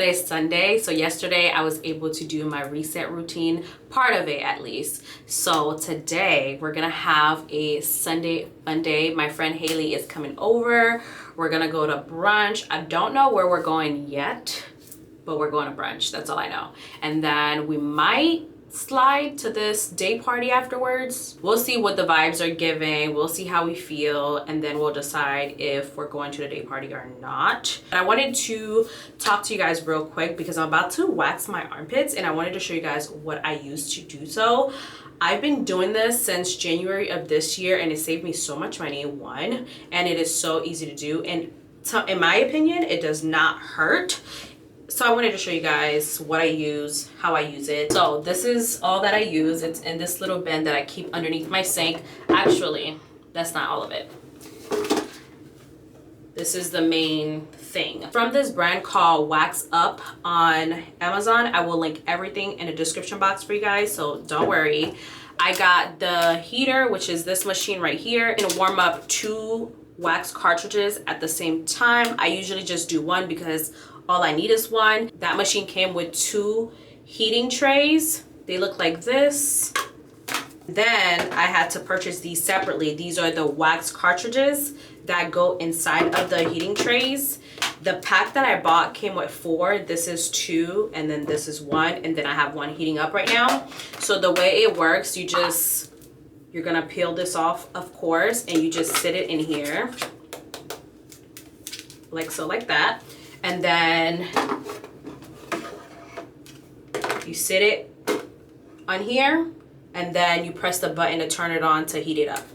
today's Sunday, so yesterday I was able to do my reset routine, part of it at least. So today we're gonna have a Sunday fun day. My friend Haley is coming over. We're gonna go to brunch. I don't know where we're going yet, but we're going to brunch. That's all I know. And then we might slide to this day party afterwards. We'll see what the vibes are giving. We'll see how we feel, and then we'll decide if we're going to the day party or not. But I wanted to talk to you guys real quick because I'm about to wax my armpits, and I wanted to show you guys what I use to do so. I've been doing this since January of this year, and it saved me so much money, one, and it is so easy to do, and in my opinion, it does not hurt. So I wanted to show you guys what I use, how I use it. So this is all that I use. It's in this little bin that I keep underneath my sink. Actually, that's not all of it. This is the main thing. From this brand called Wax Up on Amazon. I will link everything in the description box for you guys, so don't worry. I got the heater, which is this machine right here, and warm up 2 wax cartridges at the same time. I usually just do one because all I need is one. That machine came with 2 heating trays. They look like this. Then I had to purchase these separately. These are the wax cartridges that go inside of the heating trays. The pack that I bought came with 4. This is 2, and then this is 1, and then I have 1 heating up right now. So the way it works, you're gonna peel this off, of course, and you just sit it in here. Like so, like that. And then you sit it on here, and then you press the button to turn it on to heat it up.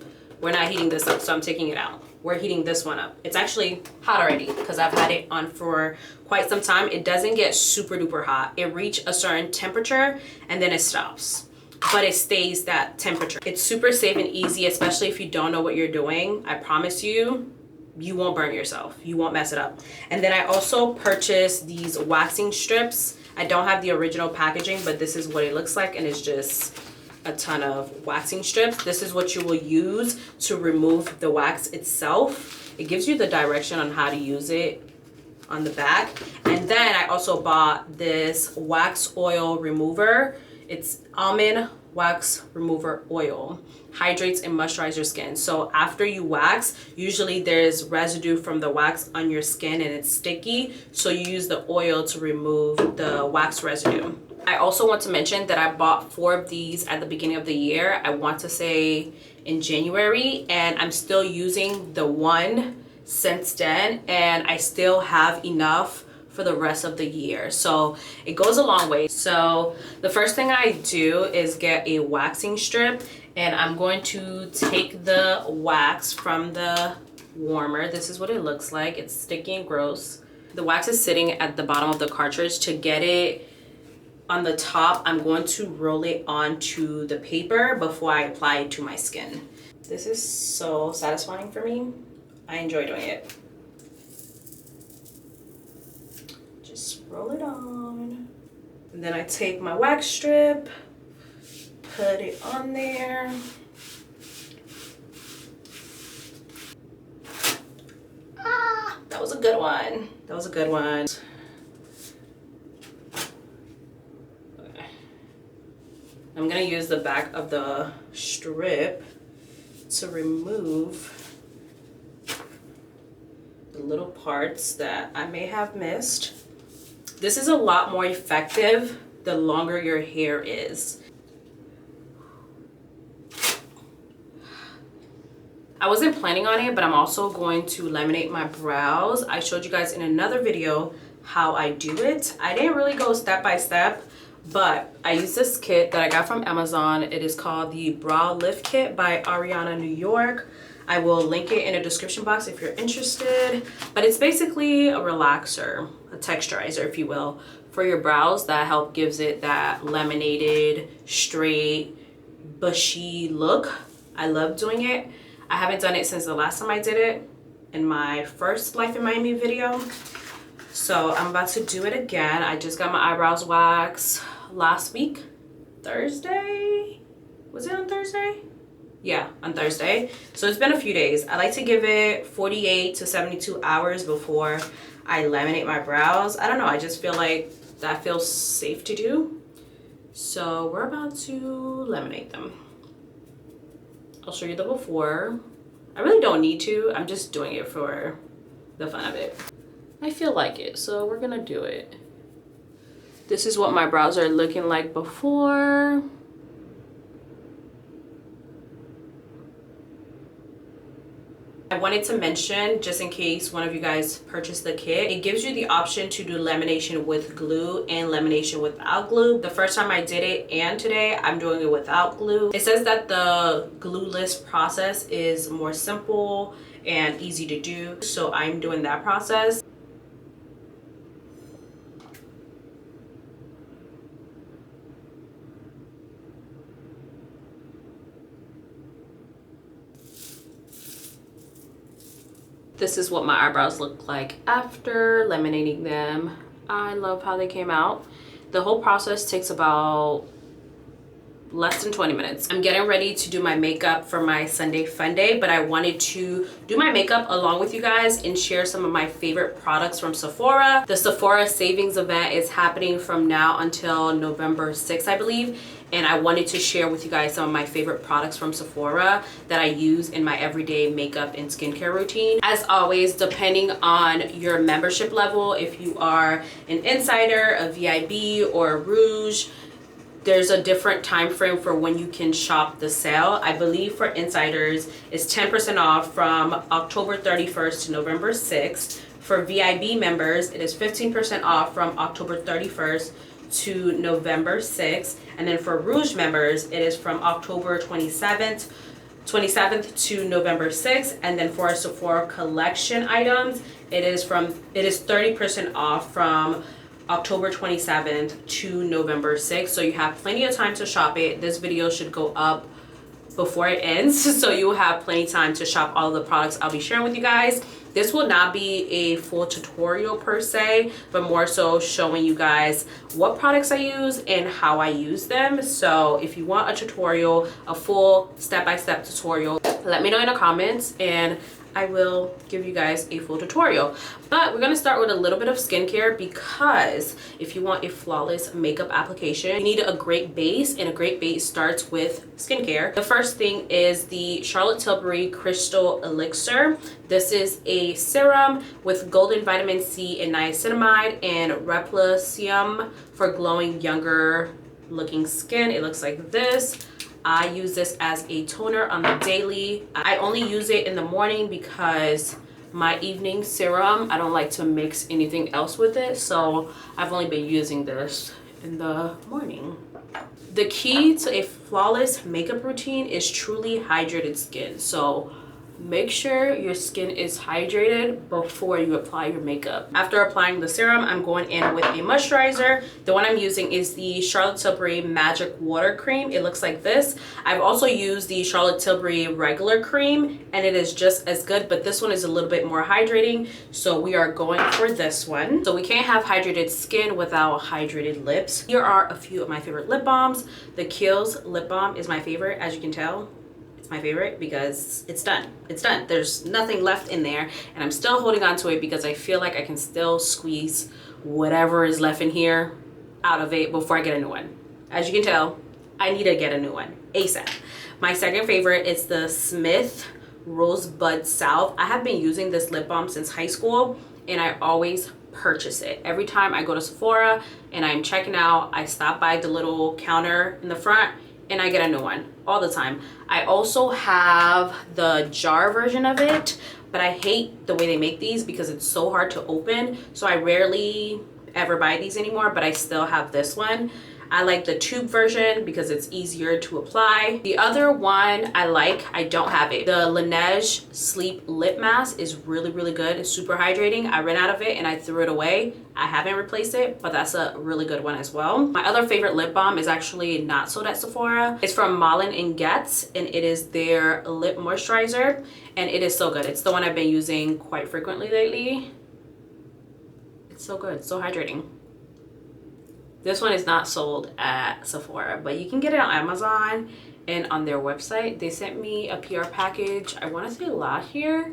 We're not heating this up, so I'm taking it out. We're heating this one up. It's actually hot already because I've had it on for quite some time. It doesn't get super duper hot. It reaches a certain temperature and then it stops, but it stays that temperature. It's super safe and easy, especially if you don't know what you're doing. I promise you, you won't burn yourself. You won't mess it up. And then I also purchased these waxing strips. I don't have the original packaging, but this is what it looks like, and it's just a ton of waxing strips. This is what you will use to remove the wax itself. It gives you the direction on how to use it on the back. And then I also bought this wax oil remover. It's almond wax remover oil. Hydrates and moisturizes your skin. So after you wax, usually there's residue from the wax on your skin and it's sticky, so you use the oil to remove the wax residue. I also want to mention that I bought 4 of these at the beginning of the year. I want to say in January, and I'm still using the 1 since then, and I still have enough for the rest of the year, so it goes a long way. So the first thing I do is get a waxing strip, and I'm going to take the wax from the warmer. This is what it looks like. It's sticky and gross. The wax is sitting at the bottom of the cartridge. To get it on the top, I'm going to roll it onto the paper before I apply it to my skin. This is so satisfying for me. I enjoy doing it. Just roll it on. And then I take my wax strip, put it on there. Ah, that was a good one. That was a good one. Okay. I'm gonna use the back of the strip to remove the little parts that I may have missed. This is a lot more effective the longer your hair is. I wasn't planning on it, but I'm also going to laminate my brows. I showed you guys in another video how I do it. I didn't really go step by step, but I use this kit that I got from Amazon. It is called the Brow Lift Kit by Ariana New York. I will link it in the description box if you're interested, but it's basically a relaxer, a texturizer, if you will, for your brows that gives it that laminated, straight, bushy look. I love doing it. I haven't done it since the last time I did it in my first Life in Miami video. So I'm about to do it again. I just got my eyebrows waxed last week, Thursday. Was it on Thursday? Yeah, on Thursday. So it's been a few days. I like to give it 48 to 72 hours before I laminate my brows. I don't know, I just feel like that feels safe to do. So we're about to laminate them. I'll show you the before. I really don't need to. I'm just doing it for the fun of it. I feel like it, so we're gonna do it. This is what my brows are looking like before. I wanted to mention, just in case one of you guys purchased the kit, it gives you the option to do lamination with glue and lamination without glue. The first time I did it and today, I'm doing it without glue. It says that the glueless process is more simple and easy to do, so I'm doing that process. This is what my eyebrows look like after laminating them. I love how they came out. The whole process takes about less than 20 minutes. I'm getting ready to do my makeup for my Sunday fun day, but I wanted to do my makeup along with you guys and share some of my favorite products from Sephora. The Sephora savings event is happening from now until November 6th, I believe. And I wanted to share with you guys some of my favorite products from Sephora that I use in my everyday makeup and skincare routine. As always, depending on your membership level, if you are an insider, a VIB, or a Rouge, there's a different time frame for when you can shop the sale. I believe for insiders, it's 10% off from October 31st to November 6th. For VIB members, it is 15% off from October 31st to November 6th. And then for Rouge members, it is from October 27th to November 6th. And then for Sephora collection items, it is 30% off from October 27th to November 6th. So you have plenty of time to shop it. This video should go up before it ends, so you will have plenty of time to shop all the products I'll be sharing with you guys. This will not be a full tutorial per se, but more so showing you guys what products I use and how I use them. So if you want a tutorial, a full step-by-step tutorial, let me know in the comments and I will give you guys a full tutorial. But we're gonna start with a little bit of skincare, because if you want a flawless makeup application, you need a great base, and a great base starts with skincare. The first thing is the Charlotte Tilbury Crystal Elixir. This is a serum with golden vitamin C and niacinamide and replacement for glowing, younger looking skin. It looks like this. I use this as a toner on the daily. I only use it in the morning because my evening serum, I don't like to mix anything else with it. So I've only been using this in the morning. The key to a flawless makeup routine is truly hydrated skin. So make sure your skin is hydrated before you apply your makeup. After applying the serum, I'm going in with a moisturizer. The one I'm using is the Charlotte Tilbury Magic Water Cream. It looks like this. I've also used the Charlotte Tilbury regular cream and it is just as good, but this one is a little bit more hydrating. So we are going for this one. So we can't have hydrated skin without hydrated lips. Here are a few of my favorite lip balms. The Kiehl's lip balm is my favorite, as you can tell. My favorite because it's done. There's nothing left in there, and I'm still holding on to it because I feel like I can still squeeze whatever is left in here out of it before I get a new one. As you can tell, I need to get a new one ASAP. My second favorite is the Smith Rosebud Salve. I have been using this lip balm since high school and I always purchase it. Every time I go to Sephora and I'm checking out, I stop by the little counter in the front and I get a new one all the time. I also have the jar version of it, but I hate the way they make these because it's so hard to open. So I rarely ever buy these anymore, but I still have this one. I like the tube version because it's easier to apply. The other one I don't have it. The Laneige Sleep Lip Mask is really, really good. It's super hydrating. I ran out of it and I threw it away. I haven't replaced it, but that's a really good one as well. My other favorite lip balm is actually not sold at Sephora. It's from Malin & Getz and it is their lip moisturizer and it is so good. It's the one I've been using quite frequently lately. It's so good, so hydrating. This one is not sold at Sephora, but you can get it on Amazon And on their website, they sent me a PR package, I want to say last year.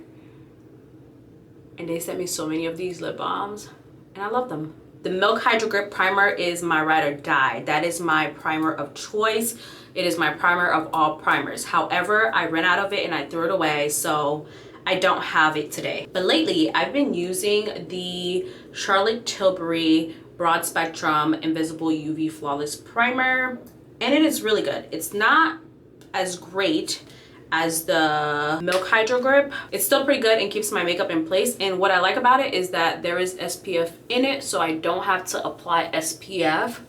And they sent me so many of these lip balms and I love them. The Milk Hydro Grip Primer is my ride or die. That is my primer of choice. It is my primer of all primers. However, I ran out of it and I threw it away, so I don't have it today. But lately, I've been using the Charlotte Tilbury Broad Spectrum Invisible UV Flawless Primer, and it is really good. It's not as great as the Milk Hydro Grip. It's still pretty good and keeps my makeup in place. And what I like about it is that there is SPF in it, so I don't have to apply SPF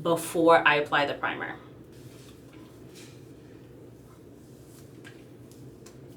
before I apply the primer.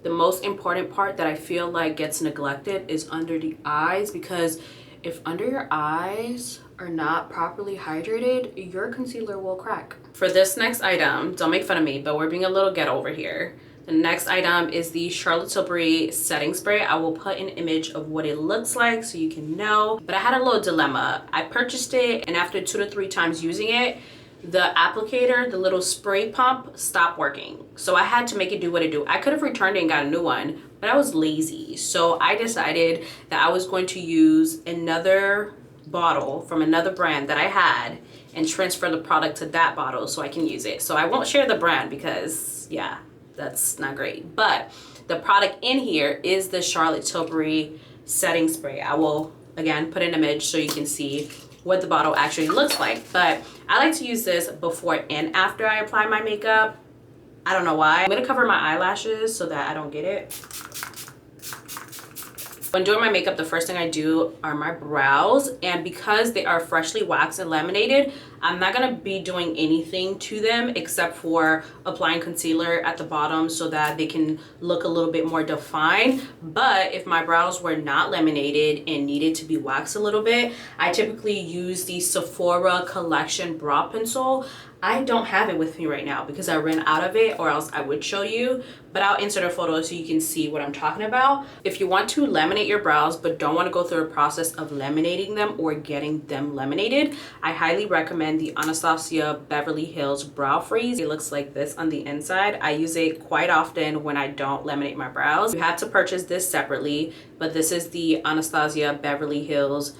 The most important part that I feel like gets neglected is under the eyes, because if under your eyes are not properly hydrated, your concealer will crack. For this next item, don't make fun of me, but we're being a little ghetto over here. The next item is the Charlotte Tilbury setting spray. I will put an image of what it looks like so you can know. But I had a little dilemma. I purchased it, and after 2 to 3 times using it, the applicator, the little spray pump, stopped working. So I had to make it do what it do. I could have returned it and got a new one, but I was lazy. So I decided that I was going to use another bottle from another brand that I had and transfer the product to that bottle so I can use it. So I won't share the brand because, yeah, that's not great. But the product in here is the Charlotte Tilbury setting spray. I will, again, put an image so you can see what the bottle actually looks like. But I like to use this before and after I apply my makeup. I don't know why. I'm gonna cover my eyelashes so that I don't get it. When doing my makeup, the first thing I do are my brows, and because they are freshly waxed and laminated, I'm not gonna be doing anything to them except for applying concealer at the bottom so that they can look a little bit more defined. But if my brows were not laminated and needed to be waxed a little bit, I typically use the Sephora Collection Brow Pencil. I don't have it with me right now because I ran out of it, or else I would show you, but I'll insert a photo so you can see what I'm talking about. If you want to laminate your brows but don't want to go through the process of laminating them or getting them laminated, I highly recommend the Anastasia Beverly Hills Brow Freeze. It looks like this on the inside. I use it quite often when I don't laminate my brows. You have to purchase this separately, but this is the Anastasia Beverly Hills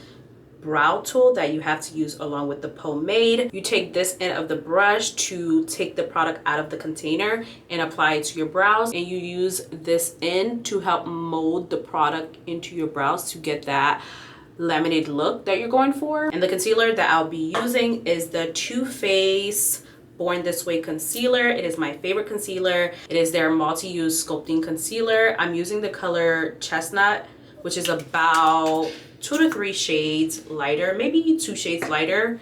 brow tool that you have to use along with the pomade. You take this end of the brush to take the product out of the container and apply it to your brows, and you use this end to help mold the product into your brows to get that laminated look that you're going for. And the concealer that I'll be using is the Too Faced Born This Way concealer. It is my favorite concealer. It is their multi-use sculpting concealer. I'm using the color Chestnut, which is about 2 to 3 shades lighter, maybe 2 shades lighter.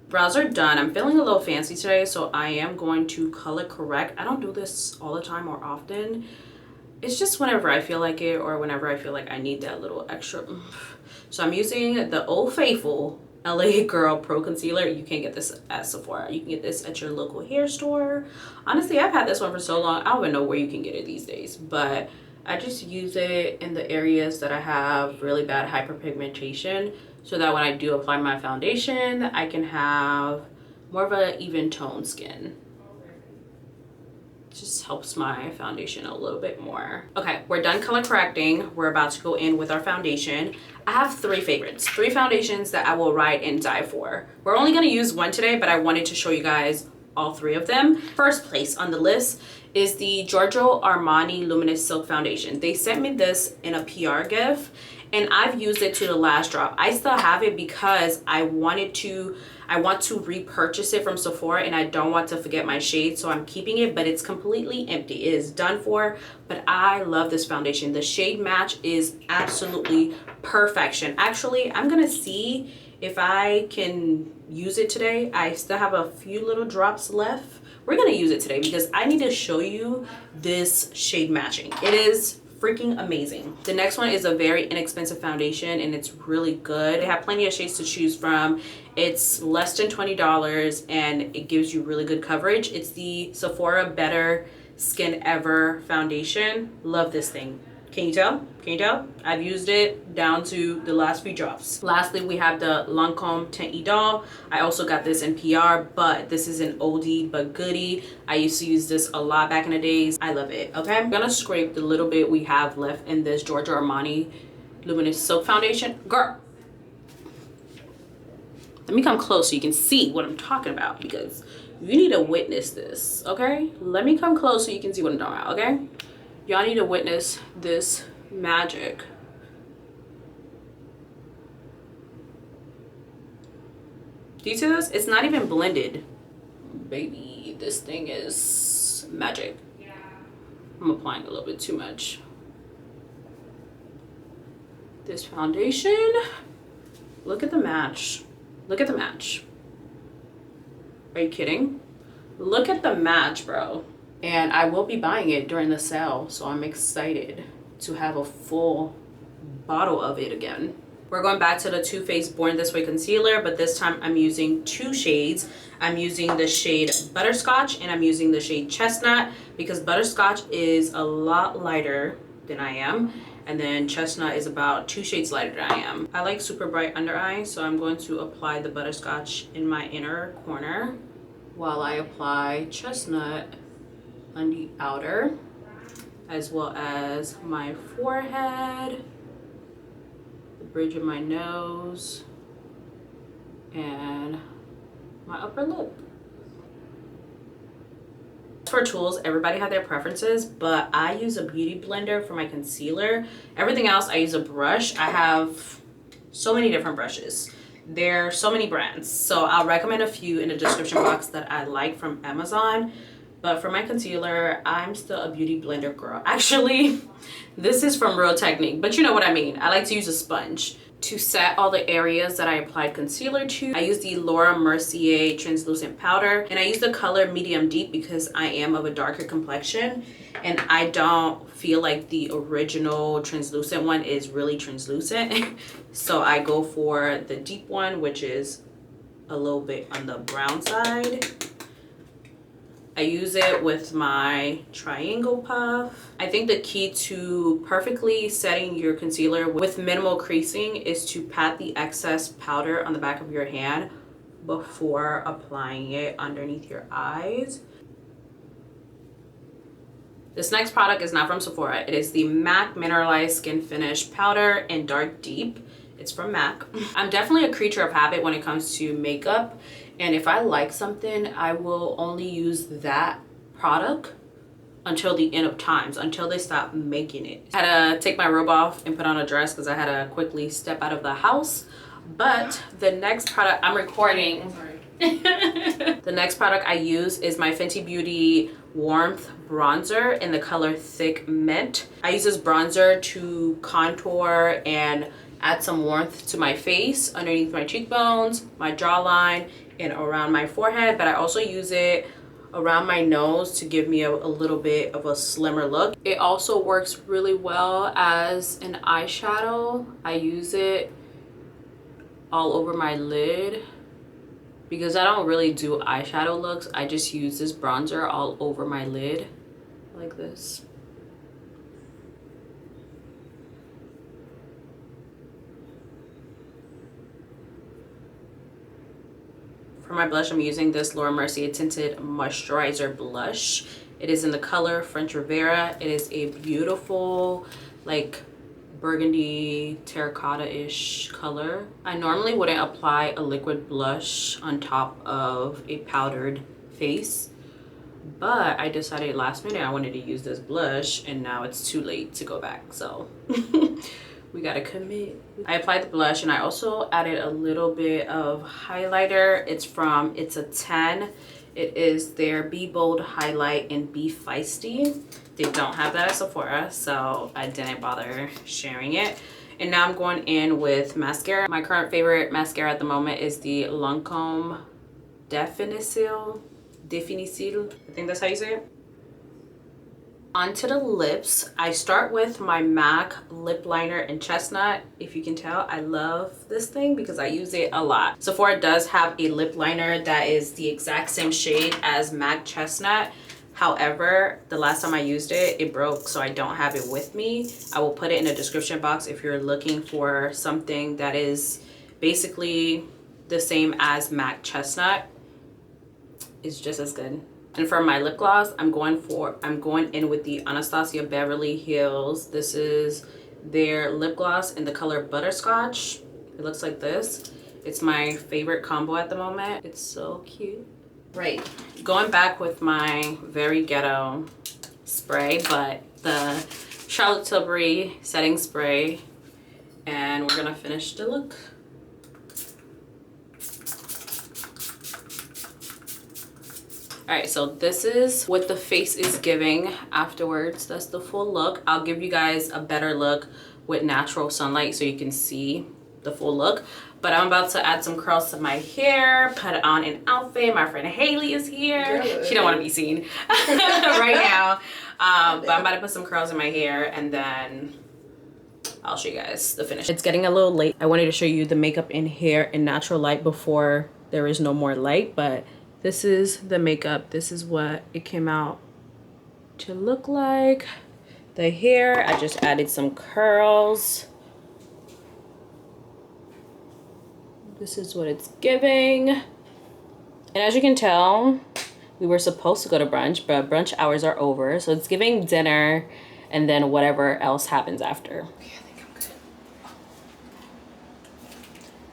Brows are done. I'm feeling a little fancy today, so I am going to color correct. I don't do this all the time or often. It's just whenever I feel like it, or whenever I feel like I need that little extra oomph. So I'm using the Old Faithful LA Girl Pro Concealer. You can't get this at Sephora. You can get this at your local hair store. Honestly, I've had this one for so long, I don't even know where you can get it these days, but I just use it in the areas that I have really bad hyperpigmentation, so that when I do apply my foundation, I can have more of an even tone skin. It just helps my foundation a little bit more. Okay, we're done color correcting. We're about to go in with our foundation. I have 3 favorites, 3 foundations that I will ride and die for. We're only gonna use one today, but I wanted to show you guys all 3 of them. First place on the list is the Giorgio Armani Luminous Silk Foundation. They sent me this in a PR gift, and I've used it to the last drop. I still have it because I want to repurchase it from Sephora, and I don't want to forget my shade, so I'm keeping it, but it's completely empty. It is done for, but I love this foundation. The shade match is absolutely perfection. Actually, I'm gonna see if I can use it today. I still have a few little drops left. We're gonna use it today because I need to show you this shade matching. It is freaking amazing. The next one is a very inexpensive foundation, and it's really good. They have plenty of shades to choose from. It's less than $20 and it gives you really good coverage. It's the Sephora Better Skin Ever foundation. Love this thing. Can you tell? Can you tell? I've used it down to the last few drops. Lastly, we have the Lancome Teint Idole. I also got this in PR, but this is an oldie but goodie. I used to use this a lot back in the days. I love it, okay? I'm gonna scrape the little bit we have left in this Giorgio Armani Luminous Silk Foundation. Girl, let me come close so you can see what I'm talking about, because you need to witness this, okay? Let me come close so you can see what I'm talking about, okay? Y'all need to witness this magic. Do you see this? It's not even blended. Baby, this thing is magic. Yeah. I'm applying a little bit too much. This foundation, look at the match. Look at the match. Are you kidding? Look at the match, bro. And I will be buying it during the sale, so I'm excited to have a full bottle of it again. We're going back to the Too Faced Born This Way concealer, but this time I'm using 2 shades. I'm using the shade Butterscotch and I'm using the shade Chestnut, because Butterscotch is a lot lighter than I am, and then Chestnut is about 2 shades lighter than I am. I like super bright under eye, so I'm going to apply the Butterscotch in my inner corner while I apply Chestnut on the outer, as well as my forehead, the bridge of my nose, and my upper lip. For tools, everybody have their preferences, but I use a beauty blender for my concealer. Everything else, I use a brush. I have so many different brushes. There are so many brands, so I'll recommend a few in the description box that I like from Amazon. But for my concealer, I'm still a beauty blender girl. Actually, this is from Real Technique, but you know what I mean. I like to use a sponge to set all the areas that I applied concealer to. I use the Laura Mercier translucent powder, and I use the color medium deep because I am of a darker complexion and I don't feel like the original translucent one is really translucent. So I go for the deep one, which is a little bit on the brown side. I use it with my triangle puff. I think the key to perfectly setting your concealer with minimal creasing is to pat the excess powder on the back of your hand before applying it underneath your eyes. This next product is not from Sephora. It is the MAC Mineralized Skin Finish Powder in Dark Deep. It's from MAC. I'm definitely a creature of habit when it comes to makeup. And if I like something, I will only use that product until the end of times, until they stop making it. I had to take my robe off and put on a dress because I had to quickly step out of the house. But the next product I'm recording, I'm sorry. The next product I use is my Fenty Beauty Warmth Bronzer in the color Thick Mint. I use this bronzer to contour and add some warmth to my face, underneath my cheekbones, my jawline, and around my forehead, but I also use it around my nose to give me a little bit of a slimmer look. It also works really well as an eyeshadow. I use it all over my lid because I don't really do eyeshadow looks. I just use this bronzer all over my lid like this. For my blush, I'm using this Laura Mercier Tinted Moisturizer Blush. It is in the color French Riviera. It is a beautiful, like, burgundy terracotta-ish color. I normally wouldn't apply a liquid blush on top of a powdered face, but I decided last minute I wanted to use this blush, and now it's too late to go back, so we gotta commit. I applied the blush and I also added a little bit of highlighter. It's from It's a 10. It is their Be Bold Highlight in Be Feisty. They don't have that at Sephora, so I didn't bother sharing it. And now I'm going in with mascara. My current favorite mascara at the moment is the Lancome Definisil. I think that's how you say it. Onto the lips, I start with my MAC lip liner in Chestnut. If you can tell, I love this thing because I use it a lot. Sephora does have a lip liner that is the exact same shade as MAC Chestnut. However, the last time I used it, it broke, so I don't have it with me. I will put it in the description box if you're looking for something that is basically the same as MAC Chestnut. It's just as good. And for my lip gloss, I'm going in with the Anastasia Beverly Hills. This is their lip gloss in the color Butterscotch. It looks like this. It's my favorite combo at the moment. It's so cute. Right, going back with my very ghetto spray, but the Charlotte Tilbury setting spray, and we're gonna finish the look. All right, so this is what the face is giving afterwards. That's the full look. I'll give you guys a better look with natural sunlight so you can see the full look. But I'm about to add some curls to my hair, put on an outfit. My friend Haley is here. Good. She don't want to be seen right now. But I'm about to put some curls in my hair, and then I'll show you guys the finish. It's getting a little late. I wanted to show you the makeup and hair in natural light before there is no more light, but this is the makeup. This is what it came out to look like. The hair, I just added some curls. This is what it's giving. And as you can tell, we were supposed to go to brunch, but brunch hours are over. So it's giving dinner and then whatever else happens after. Okay, I think I'm good.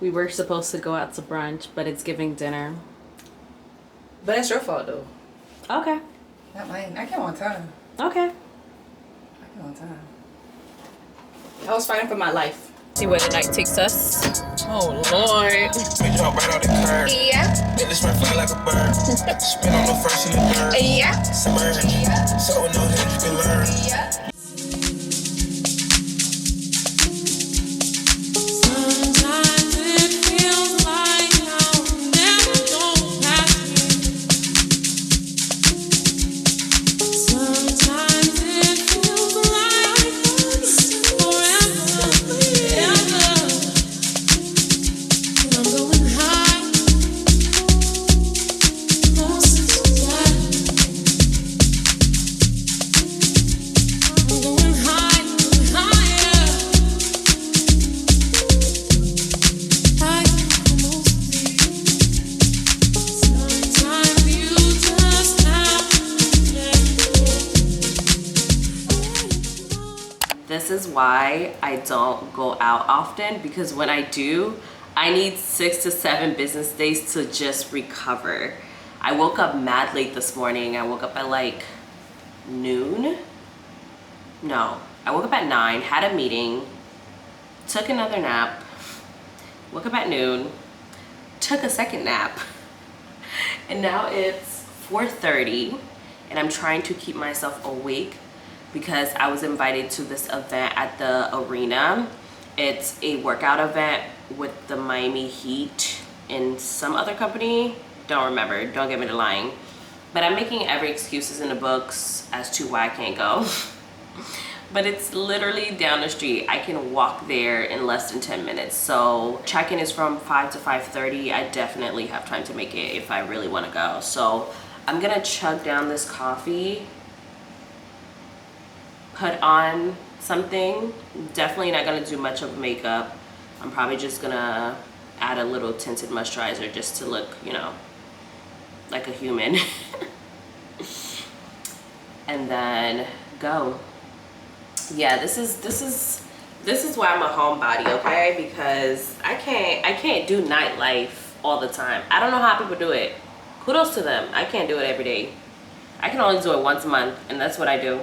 We were supposed to go out to brunch, but it's giving dinner. But that's your fault though. Okay. Not mine. I came on time. Okay. I came on time. I was fighting for my life. See where the night takes us. Oh Lord. Yeah. This man fly like a bird. Spin on the first and the third. Yeah. Submerge. So no head you can learn. Yeah. This is why I don't go out often, because when I do, I need 6 to 7 business days to just recover. I woke up mad late this morning. I woke up at like noon. No, I woke up at 9, had a meeting, took another nap, woke up at noon, took a second nap, and now it's 4:30 and I'm trying to keep myself awake because I was invited to this event at the arena. It's a workout event with the Miami Heat and some other company. Don't remember, don't get me to lying. But I'm making every excuses in the books as to why I can't go. But it's literally down the street. I can walk there in less than 10 minutes. So check-in is from 5 to 5:30. I definitely have time to make it if I really wanna go. So I'm gonna chug down this coffee, put on something. Definitely not gonna do much of makeup. I'm probably just gonna add a little tinted moisturizer just to look, you know, like a human. And then go. Yeah, this is why I'm a homebody, okay? Because I can't do nightlife all the time. I don't know how people do it. Kudos to them. I can't do it every day. I can only do it once a month, and that's what I do.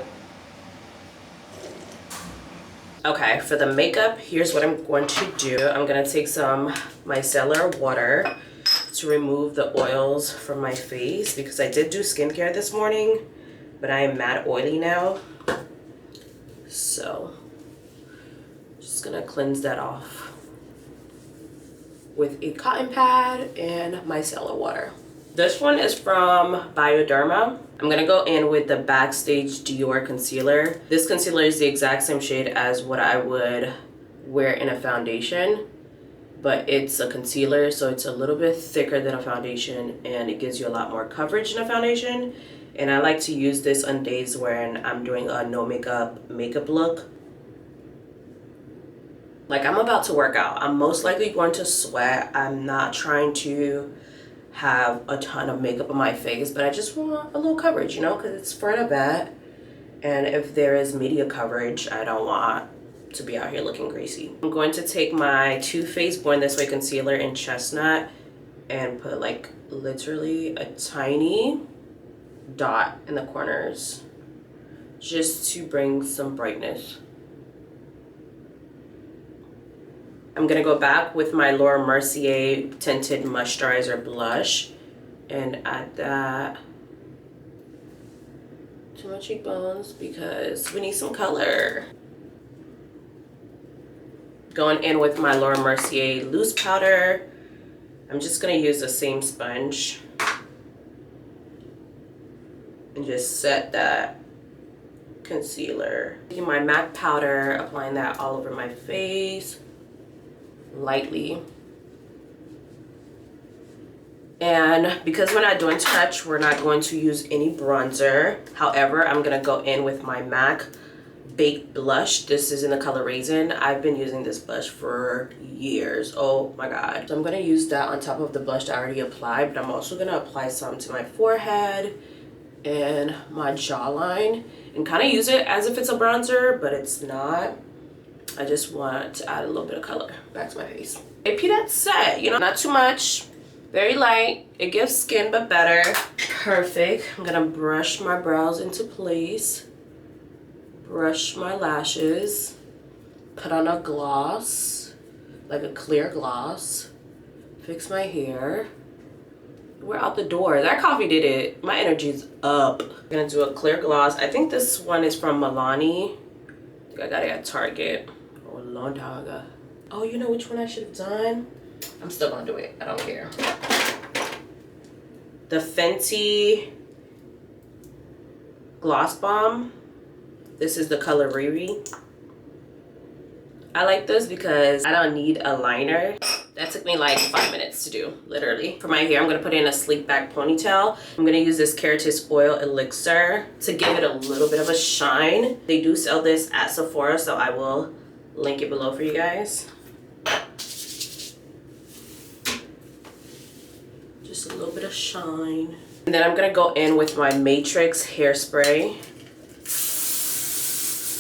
Okay, for the makeup, here's what I'm going to do. I'm gonna take some micellar water to remove the oils from my face because I did do skincare this morning, but I am mad oily now. So, just gonna cleanse that off with a cotton pad and micellar water. This one is from Bioderma. I'm gonna go in with the Backstage Dior concealer. This concealer is the exact same shade as what I would wear in a foundation, but it's a concealer, so it's a little bit thicker than a foundation and it gives you a lot more coverage in a foundation. And I like to use this on days when I'm doing a no makeup look. Like I'm about to work out. I'm most likely going to sweat. I'm not trying to have a ton of makeup on my face, but I just want a little coverage, you know, because it's for an event. And if there is media coverage, I don't want to be out here looking greasy. I'm going to take my Too Faced Born This Way concealer in Chestnut and put like literally a tiny dot in the corners just to bring some brightness. I'm gonna go back with my Laura Mercier Tinted Moisturizer Blush and add that to my cheekbones because we need some color. Going in with my Laura Mercier Loose Powder. I'm just gonna use the same sponge and just set that concealer. Taking my MAC powder, applying that all over my face, lightly. And because we're not doing touch, we're not going to use any bronzer. However, I'm gonna go in with my MAC Baked Blush. This is in the color Raisin. I've been using this blush for years. Oh my god. So I'm gonna use that on top of the blush that I already applied, but I'm also gonna apply some to my forehead and my jawline and kind of use it as if it's a bronzer, but it's not. I just want to add a little bit of color back to my face. Maybe that's it, you know, not too much, very light. It gives skin but better. Perfect. I'm gonna brush my brows into place, brush my lashes, put on a gloss, like a clear gloss, fix my hair. We're out the door. That coffee did it. My energy's up. I'm gonna do a clear gloss. I think this one is from Milani. I think I got it at Target a long time ago. Oh, you know which one I should have done? I'm still gonna do it. I don't care. The Fenty Gloss Bomb. This is the color Riri. I like this because I don't need a liner. That took me like 5 minutes to do, literally. For my hair, I'm gonna put in a sleek back ponytail. I'm gonna use this Keratis Oil Elixir to give it a little bit of a shine. They do sell this at Sephora, so I will link it below for you guys. Just a little bit of shine. And then I'm gonna go in with my Matrix hairspray.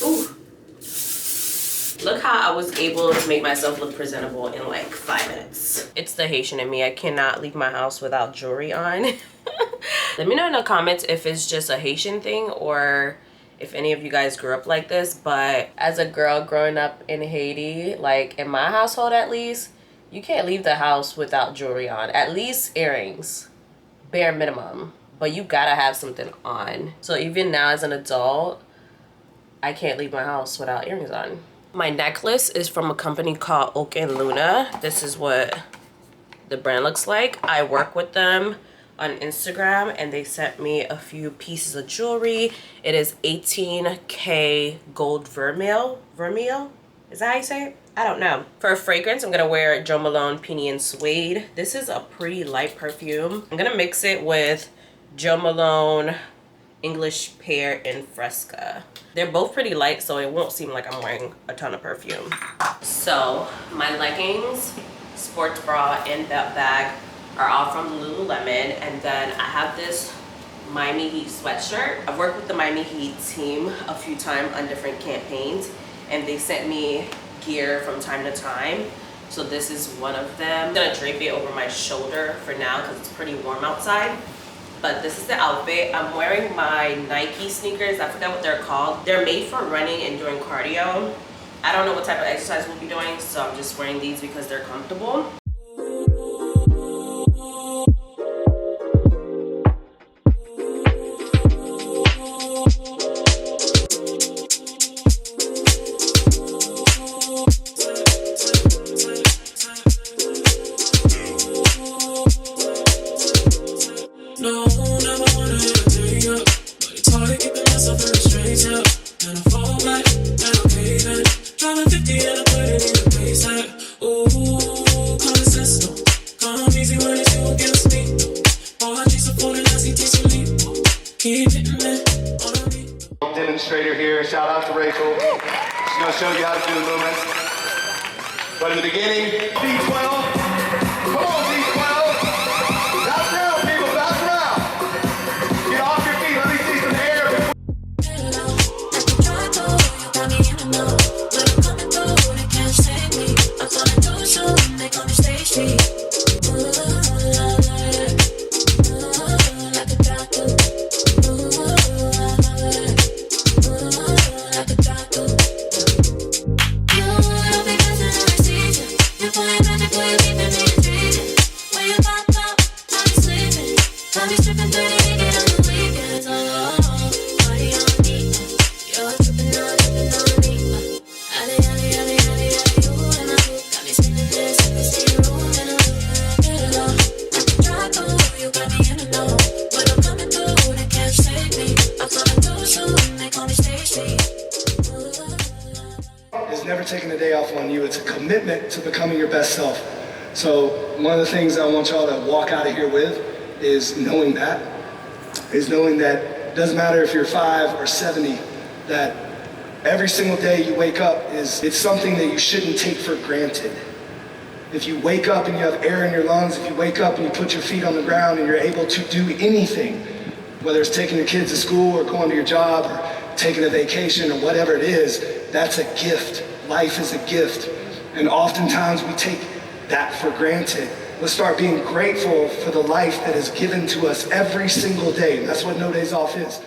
Ooh. Look how I was able to make myself look presentable in like 5 minutes. It's the Haitian in me. I cannot leave my house without jewelry on. Let me know in the comments if it's just a Haitian thing or if any of you guys grew up like this. But as a girl growing up in Haiti, like in my household at least, you can't leave the house without jewelry on. At least earrings, bare minimum. But you gotta have something on. So even now as an adult, I can't leave my house without earrings on. My necklace is from a company called Oak and Luna. This is what the brand looks like. I work with them on Instagram and they sent me a few pieces of jewelry. It is 18K gold vermeil. Vermeil? Is that how you say it? I don't know. For a fragrance, I'm gonna wear Jo Malone Peony and Suede. This is a pretty light perfume. I'm gonna mix it with Jo Malone English Pear and Fresca. They're both pretty light, so it won't seem like I'm wearing a ton of perfume. So my leggings, sports bra, and belt bag are all from Lululemon. And then I have this Miami Heat sweatshirt. I've worked with the Miami Heat team a few times on different campaigns, and they sent me gear from time to time. So this is one of them. I'm gonna drape it over my shoulder for now because it's pretty warm outside. But this is the outfit. I'm wearing my Nike sneakers. I forgot what they're called. They're made for running and doing cardio. I don't know what type of exercise we'll be doing, so I'm just wearing these because they're comfortable. No, never wanna hit a up, but it's hard keeping myself in a straight up. And I fall back, and I'm caving. Driving 50 and I put it in the pace. Ooh, come to Rachel. She's gonna show you how to do the movements. But in the beginning, D12. Come on, D12. Bounce around, people, bounce around. Get off your feet, let me see some air. Is never taking a day off on you. It's a commitment to becoming your best self. So one of the things I want y'all to walk out of here with is knowing that it doesn't matter if you're 5 or 70, that every single day you wake up it's something that you shouldn't take for granted. If you wake up and you have air in your lungs, if you wake up and you put your feet on the ground and you're able to do anything, whether it's taking your kids to school or going to your job or taking a vacation or whatever it is, that's a gift. Life is a gift. And oftentimes we take that for granted. Let's start being grateful for the life that is given to us every single day. And that's what No Days Off is.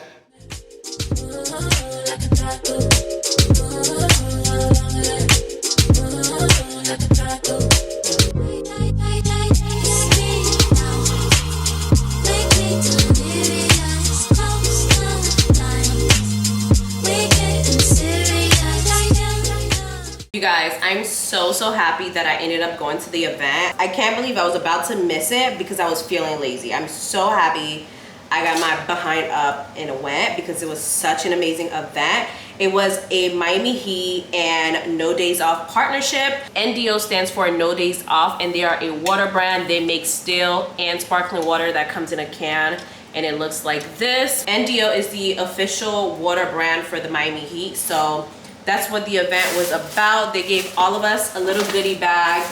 You guys, I'm so happy that I ended up going to the event. I can't believe I was about to miss it because I was feeling lazy. I'm so happy I got my behind up and went because it was such an amazing event. It was a Miami Heat and No Days Off partnership. NDO stands for No Days Off, and they are a water brand. They make still and sparkling water that comes in a can, and it looks like this. NDO is the official water brand for the Miami Heat, so that's what the event was about. They gave all of us a little goodie bag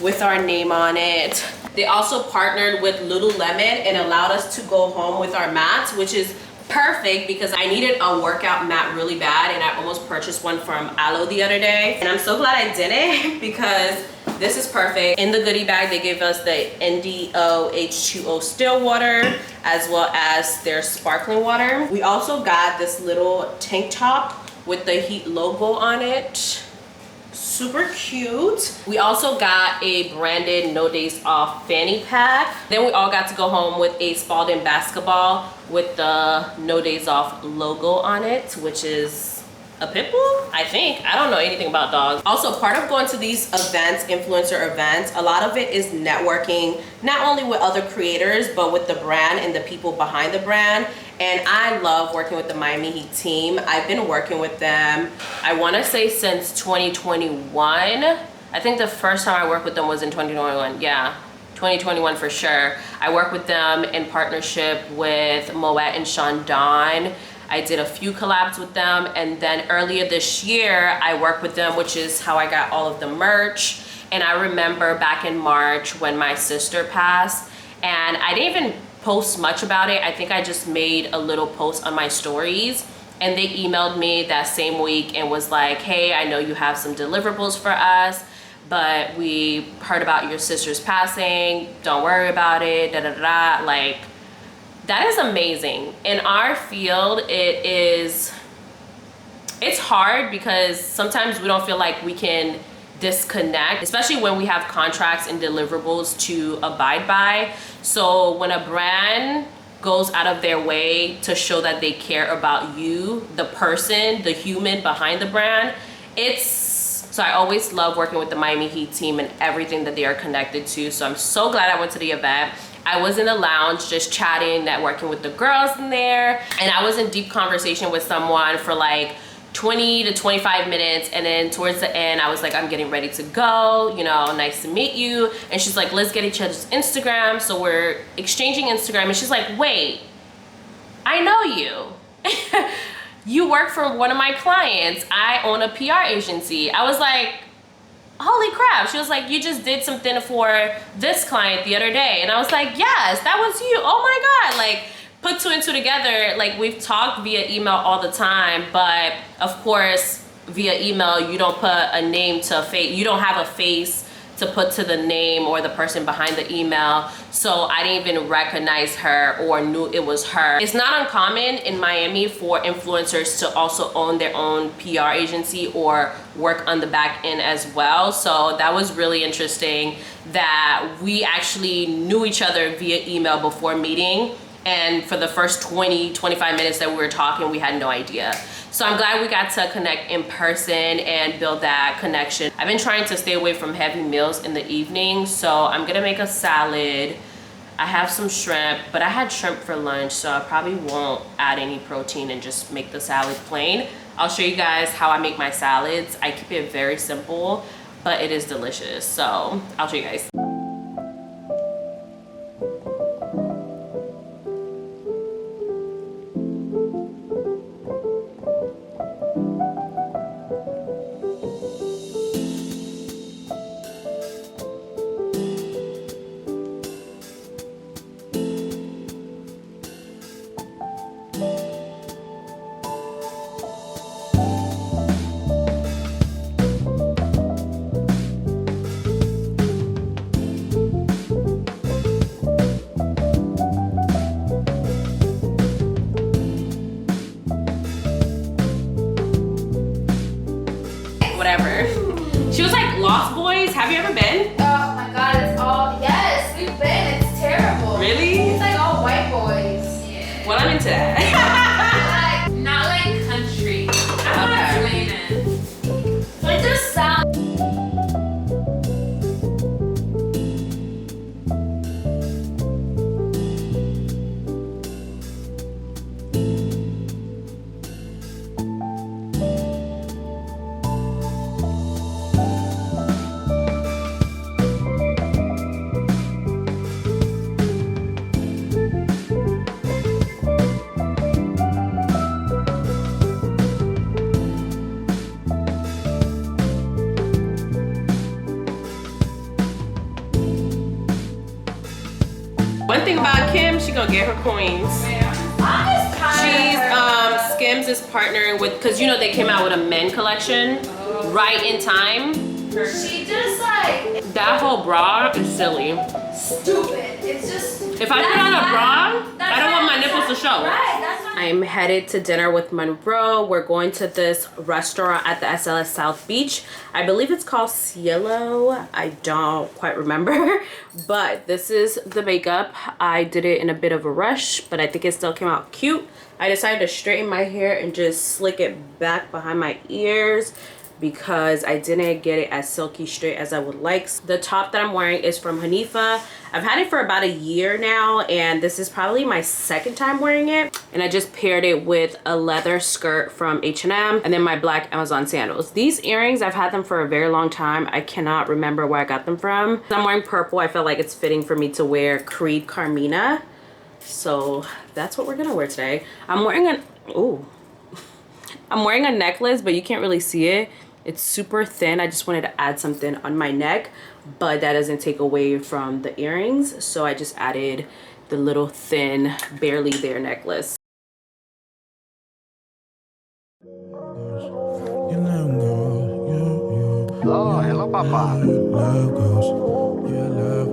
with our name on it. They also partnered with Lululemon and allowed us to go home with our mats, which is perfect because I needed a workout mat really bad, and I almost purchased one from Alo the other day. And I'm so glad I didn't because this is perfect. In the goodie bag, they gave us the NDO H2O still water as well as their sparkling water. We also got this little tank top with the Heat logo on it. Super cute. We also got a branded No Days Off fanny pack. Then we all got to go home with a Spalding basketball with the No Days Off logo on it, which is a pit bull, I think. I don't know anything about dogs. Also, part of going to these events, influencer events, a lot of it is networking, not only with other creators, but with the brand and the people behind the brand. And I love working with the Miami Heat team. I've been working with them, I wanna say since 2021. I think the first time I worked with them was in 2021, yeah. 2021 for sure. I work with them in partnership with Moet and Sean Don. I did a few collabs with them, and then earlier this year I worked with them, which is how I got all of the merch. And I remember back in March when my sister passed, and I didn't even post much about it. I think I just made a little post on my stories, and they emailed me that same week and was like, hey, I know you have some deliverables for us, but we heard about your sister's passing, don't worry about it, da da da. Like, that is amazing. In our field, it's hard because sometimes we don't feel like we can disconnect, especially when we have contracts and deliverables to abide by. So when a brand goes out of their way to show that they care about you, the person, the human behind the brand, so I always love working with the Miami Heat team and everything that they are connected to. So I'm so glad I went to the event. I was in a lounge just chatting, networking with the girls in there, and I was in deep conversation with someone for like 20 to 25 minutes, and then towards the end I was like, I'm getting ready to go, you know, nice to meet you. And she's like, let's get each other's Instagram. So we're exchanging Instagram, and she's like, wait, I know you. you work for one of my clients. I own a PR agency. I was like, holy crap. She was like, you just did something for this client the other day. And I was like, yes, that was you. Oh my God. Like, put two and two together. Like, we've talked via email all the time, but of course, via email, you don't put a name to a face. You don't have a face to put to the name or the person behind the email. So I didn't even recognize her or knew it was her. It's not uncommon in Miami for influencers to also own their own PR agency or work on the back end as well. So that was really interesting that we actually knew each other via email before meeting. And for the first 20-25 minutes that we were talking, we had no idea. So I'm glad we got to connect in person and build that connection. I've been trying to stay away from heavy meals in the evening, so I'm gonna make a salad. I have some shrimp, but I had shrimp for lunch, so I probably won't add any protein and just make the salad plain. I'll show you guys how I make my salads. I keep it very simple, but it is delicious. So I'll show you guys. Whatever. She was like Lost Boys. Have you ever been? Oh my God, it's all, yes, we've been, it's terrible. Really? It's like all white boys. Yeah. Well, I'm into that. Not like country. I'm not Okay. explaining. It just sounds. One thing about Kim, she gonna get her coins. Skims is partnering with, cause you know they came out with a men collection right in time. She just like That whole bra is silly. stupid. It's just. If I put on a bra, I don't want my nipples to show. Right, that's not. I'm headed to dinner with Monroe. We're going to this restaurant at the SLS South Beach. I believe it's called Cielo. I don't quite remember. But this is the makeup. I did it in a bit of a rush, but I think it still came out cute. I decided to straighten my hair and just slick it back behind my ears because I didn't get it as silky straight as I would like. The top that I'm wearing is from Hanifa. I've had it for about a year now, and this is probably my second time wearing it. And I just paired it with a leather skirt from H&M and then my black Amazon sandals. These earrings, I've had them for a very long time. I cannot remember where I got them from. I'm wearing purple. I feel like it's fitting for me to wear Creed Carmina. So that's what we're gonna wear today. I'm wearing a necklace, but you can't really see it. It's super thin. I just wanted to add something on my neck, but that doesn't take away from the earrings. So I just added the little thin, barely there necklace. Oh, hello, Papa. Love goes, your love,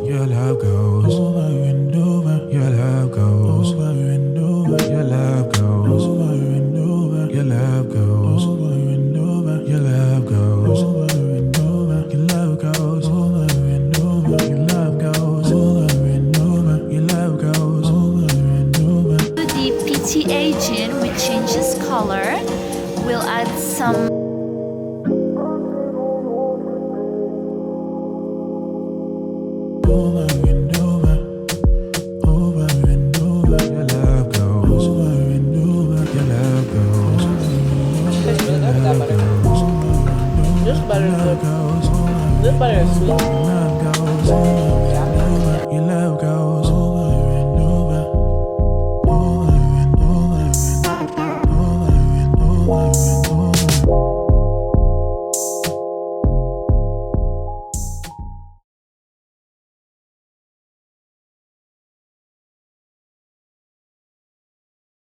your love goes over and over. Your love goes over and over. Your love goes over and over. Your love goes over and over. Your love goes over and over. Your love goes over and over. Your love goes over and over. Your love goes over and over. The PTA gin, which changes color, will add some Over and over, over and over. Your love goes over and over. Your love goes over and over. This butter is sweet. Your love goes over.